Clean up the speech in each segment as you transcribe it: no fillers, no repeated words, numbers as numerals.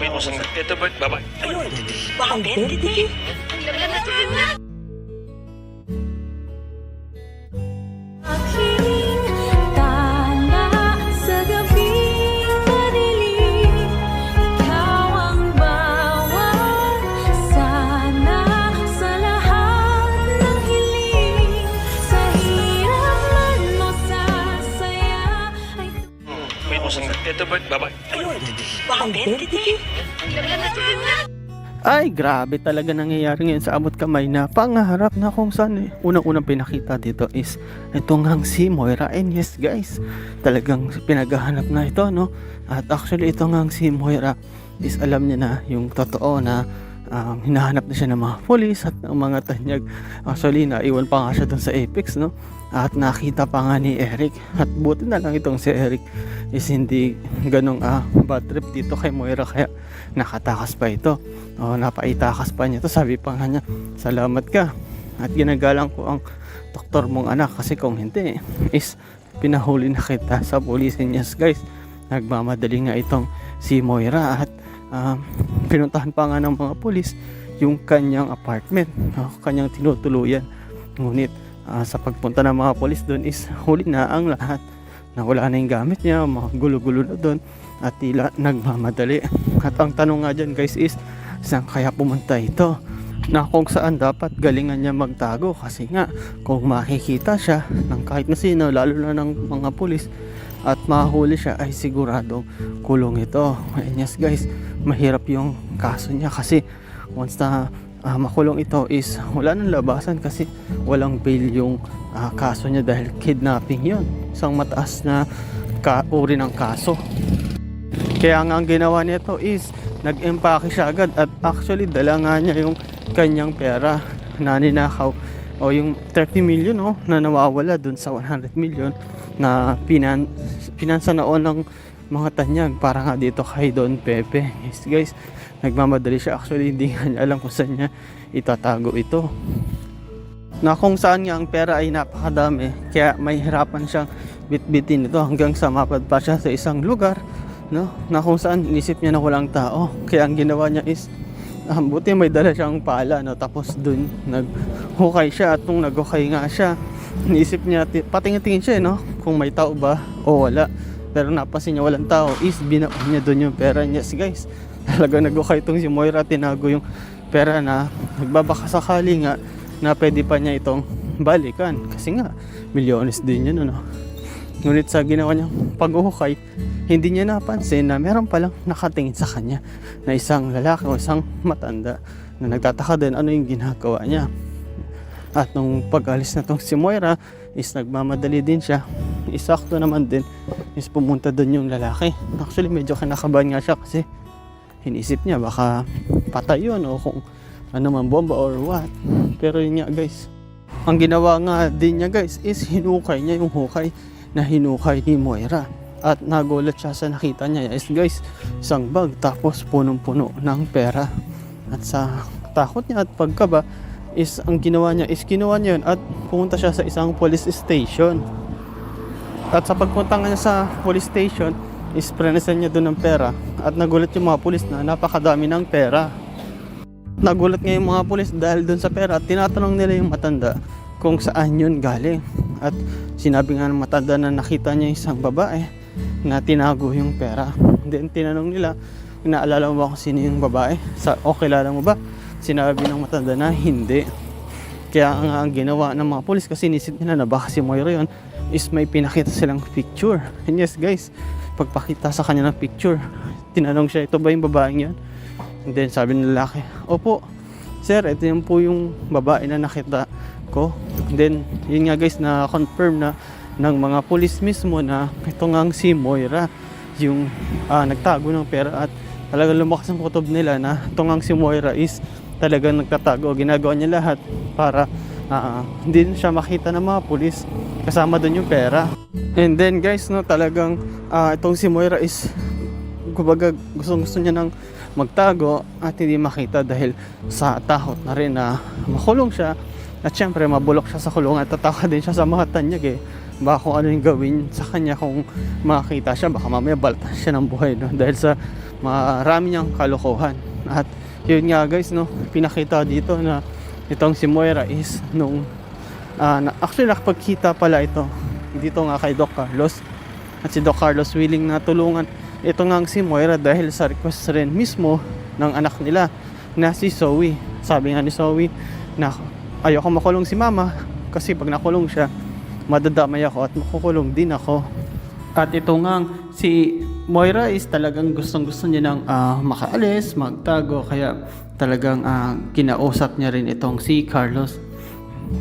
May kusang ito ba? Baba. Ayun, baka identity. Aking tala sa gabing madilim, ikaw ang bawat sana sa lahat ng hiling. Sa hirap man o sa saya ay May kusang ito ba? Baba. Ayun, baka identity. Ay, grabe talaga nangyayari ngayon sa abot kamay na pangarap na kung saan unang-unang pinakita dito is itong hang si Moira. And yes guys, talagang pinaghahanap na ito, no? At actually itong hang si Moira is alam niya na yung totoo na hinahanap na siya ng mga polis at ng mga tanyag. Actually naiwan pa nga siya dun sa Apex, no? At nakita pa nga ni Eric. At buti na lang itong si Eric is hindi ganong bad trip dito kay Moira, kaya nakatakas pa ito. Napaitakas pa niya to. Sabi pa nga niya, salamat ka at ginagalang ko ang doktor mong anak, kasi kung hindi is pinahuli na kita sa police. Yes guys, nagmamadali nga itong si Moira at pinuntahan pa nga ng mga polis yung kanyang apartment, kanyang tinutuluyan. Ngunit sa pagpunta ng mga polis doon is huli na ang lahat, na wala na yung gamit niya, mga gulo-gulo na doon at tila nagmamadali. At ang tanong nga dyan guys is, saan kaya pumunta ito, na kung saan dapat galingan niya magtago? Kasi nga kung makikita siya ng kahit na sino, lalo na ng mga pulis, at mahuli siya, ay siguradong kulong ito. And yes guys, mahirap yung kaso niya, kasi once na makulong ito is wala nang labasan, kasi walang bail yung kaso niya dahil kidnapping yon, isang mataas na uri ng kaso. Kaya nga ang ginawa nito is nag-empake siya agad, at actually dala nga niya yung kanyang pera na ninakaw, o yung 30 million na nawawala dun sa 100 million na pinansa noon ng mga tanyag para nga dito kay Don Pepe. Yes guys, nagmamadali siya. Actually hindi nga niya alam kung saan niya itatago ito, na kung saan nga ang pera ay napakadami, kaya may hirapan siyang bitbitin ito hanggang sa mapadpa siya sa isang lugar, no, na kung saan inisip niya na walang tao. Kaya ang ginawa niya is buti may dala siyang pala, no, tapos dun naghukay siya. At nung naghukay nga siya, inisip niya, patingin-tingin siya, no, kung may tao ba o wala. Pero napansin niya walang tao, is binaon niya dun yung pera niya. Yes guys, talaga naghukay itong si Moira, tinago yung pera na nagbabaka sakali nga na pwede pa niya itong balikan, kasi nga milyones din yun, no. Ngunit sa ginawa niyang paghuhukay, hindi niya napansin na meron palang nakatingin sa kanya na isang lalaki o isang matanda na nagtataka din ano yung ginagawa niya. At nung pag-alis na tong si Moira is nagmamadali din siya, isakto naman din is pumunta doon yung lalaki. Actually medyo kinakabahan nga siya, kasi inisip niya baka patay yun o kung ano man, bomba or what. Pero yun nga guys, ang ginawa nga din niya guys is hinukay niya yung hukay na hinukay ni Moira. At nagulat siya sa nakita niya is guys, isang bag tapos punong-puno ng pera. At sa takot niya at pagkaba is ang ginawa niya is kinuha niya yun at pumunta siya sa isang police station. At sa pagpunta niya sa police station is prenesan niya doon ng pera, at nagulat yung mga pulis na napakadami ng pera. Nagulat nga yung mga pulis dahil doon sa pera, at tinatanong nila yung matanda kung saan yun galing. At sinabi nga ng matanda na nakita niya isang babae na tinago yung pera. Then tinanong nila, inaalala mo ba kung sino yung babae? O kilala mo ba? Sinabi ng matanda na hindi. Kaya nga ang ginawa ng mga pulis, kasi inisip nila na baka si Moira yun, is may pinakita silang picture. And yes guys, pagpakita sa kanya ng picture, tinanong siya, ito ba yung babaeng yun? And then sabi ng lalaki, opo sir, ito yung po yung babae na nakita ko. And then yun nga guys, na confirm na ng mga pulis mismo na ito nga si Moira yung nagtago ng pera. At talagang lumakas ang kutob nila na ito nga si Moira is talagang nagtatago. Ginagawa niya lahat para hindi siya makita ng mga pulis, kasama doon yung pera. And then guys, no, talagang itong si Moira is kumbaga gusto niya nang magtago at hindi makita dahil sa takot na rin na makulong siya. At syempre mabulok siya sa kulungan at tataka din siya sa mga tanyag baka kung ano yung gawin sa kanya kung makita siya, baka mamaya balatan siya ng buhay, no? Dahil sa marami niyang kalokohan. At yun nga guys, no, pinakita dito na itong si Moira is nung actually nakapagkita pala ito dito nga kay Doc Carlos, at si Doc Carlos willing na tulungan ito nga si Moira dahil sa request rin mismo ng anak nila na si Zoe. Sabi nga ni Zoe na ayoko makulong si mama kasi pag nakulong siya madadamay ako at makukulong din ako. At ito nga si Moira is talagang gustong gusto niya nang makaalis, magtago, kaya talagang kinausap niya rin itong si Carlos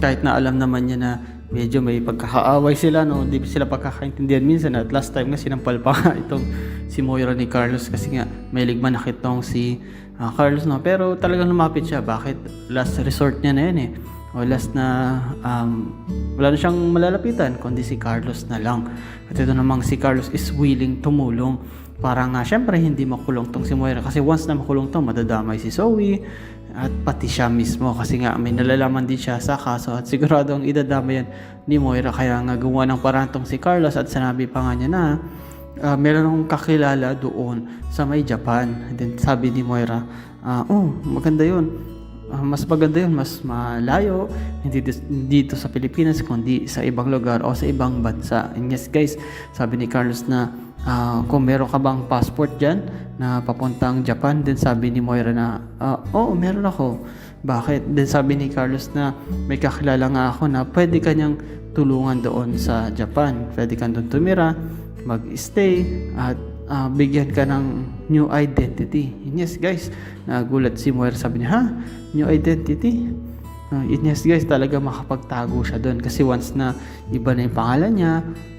kahit na alam naman niya na medyo may pagkakaaway sila, no, hindi sila pagkakaintindihan minsan. At last time nga sinampal pa itong si Moira ni Carlos kasi nga may ligmanakit tong si Carlos, no, pero talagang lumapit siya. Bakit? Last resort niya na yan eh, o last na wala na siyang malalapitan kundi si Carlos na lang. At ito namang si Carlos is willing tumulong para nga syempre hindi makulong tong si Moira, kasi once na makulong tong madadamay si Zoe at pati siya mismo, kasi nga may nalalaman din siya sa kaso at siguradong idadamay yan ni Moira. Kaya nga gumawa ng paraan tong si Carlos at sinabi pa nga niya na meron akong kakilala doon sa may Japan. And then sabi ni Moira, maganda yun, mas maganda yun, mas malayo, hindi dito sa Pilipinas kundi sa ibang lugar o sa ibang bansa. And yes guys, sabi ni Carlos na kung meron ka bang passport dyan na papuntang Japan. Then sabi ni Moira na oo, meron ako. Bakit? Then sabi ni Carlos na may kakilala nga ako na pwede kanyang tulungan doon sa Japan, pwede kang doon tumira, mag-stay at bigyan ka ng new identity. Yes guys, nagulat si Moira, sabi niya, ha? New identity? Yes guys, talaga makapagtago siya doon kasi once na iba na yung pangalan niya,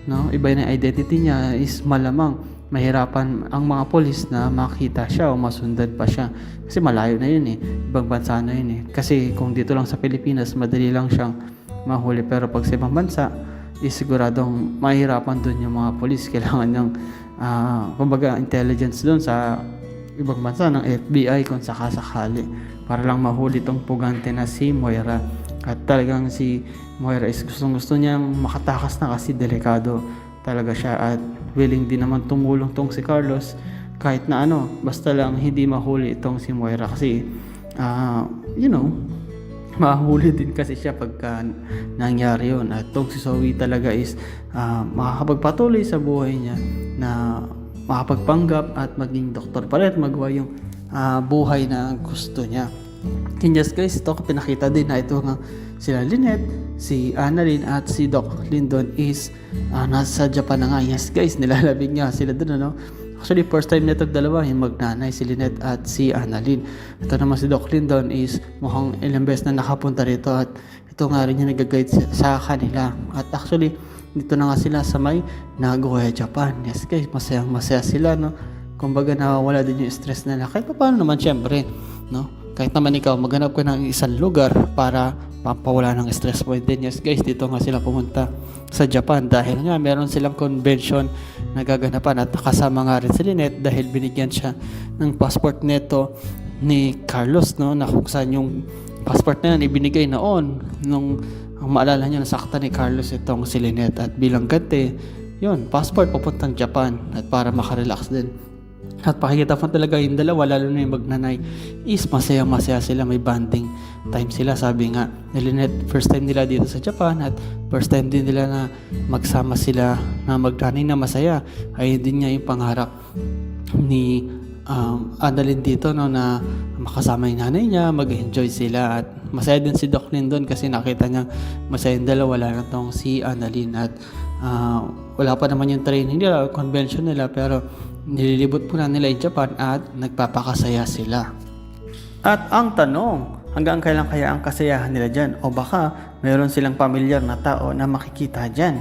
no, iba na yung identity niya, is malamang mahirapan ang mga polis na makita siya o masundan pa siya kasi malayo na yun eh, ibang bansa na yun eh. Kasi kung dito lang sa Pilipinas madali lang siyang mahuli, pero pag sa ibang bansa is siguradong mahirapan doon yung mga polis. Kailangan ng kumbaga intelligence doon sa ibang bansa ng FBI kung sakasakali para lang mahuli tong pugante na si Moira. At talagang si Moira is gustong-gusto niyang makatakas na kasi delikado talaga siya at willing din naman tumulong tong si Carlos kahit na ano, basta lang hindi mahuli itong si Moira kasi mahuli din kasi siya pagka nangyari yun. At itong si Zoe talaga is makakapagpatuloy sa buhay niya na makapagpanggap at maging doktor pa rin at magawa yung buhay na gusto niya. And yes guys, ito pinakita din na ito nga sila Lynette, si Annalyn at si Doc Lyndon is nasa Japan na nga. Yes guys, nilalabig nga sila dun, ano. Actually first time nitong dalawa yung magnanay, si Lynette at si Annalyn. Ito naman si Doc Lyndon is mukhang ilang beses na nakapunta rito at ito nga rin yung nag-guide sa kanila. At actually dito na nga sila sa may Nagoya, Japan. Yes guys, masaya sila, no. Kumbaga nawawala din yung stress nila kahit paano naman syempre, no. Kahit naman ikaw maghanap ka ng isang lugar para pampawala ng stress mo. Then yes guys, dito nga sila pumunta sa Japan dahil nga meron silang convention na gaganapan at kasama nga rin si Lynette dahil binigyan siya ng passport neto ni Carlos, no, na kung saan yung passport na yan ibinigay noon nung ang maalala niya nasaktan ni Carlos itong si Lynette at bilang ganti yun, passport papuntang Japan at para makarelax din. At pakikita pa talaga yung dalawa, lalo na yung magnanay is masaya sila, may bonding time sila. Sabi nga ni Lynette, first time nila dito sa Japan at first time din nila na magsama sila na magnanay na masaya. Ayun din niya yung pangarap ni Annalyn dito, no, na makasama yung nanay niya, mag-enjoy sila. At masaya din si Doc Lyndon kasi nakita niya masaya yung dalawa, wala na tong si Annalyn. At wala pa naman yung training nila, convention nila, pero nililibot po na nila yung Japan at nagpapakasaya sila. At ang tanong, hanggang kailan kaya ang kasayahan nila dyan? O baka mayroon silang pamilyar na tao na makikita dyan?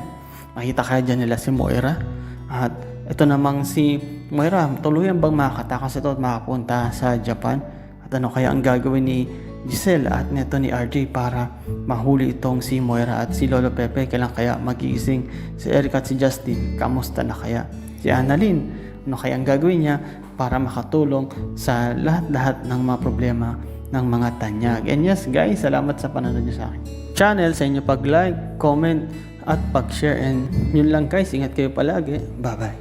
Makita kaya dyan nila si Moira? At ito namang si Moira, tuluyan bang makakatakas ito at makapunta sa Japan? At ano kaya ang gagawin ni Giselle at neto ni RJ para mahuli itong si Moira? At si Lolo Pepe, kailan kaya magigising si Eric at si Justin? Kamusta na kaya si Annalyn? Ano kaya ang gagawin niya para makatulong sa lahat-lahat ng mga problema ng mga tanyag? And yes guys, salamat sa panonood niyo sa akin channel, sa inyo pag-like, comment at pag-share. And yun lang guys, ingat kayo palagi. Bye bye.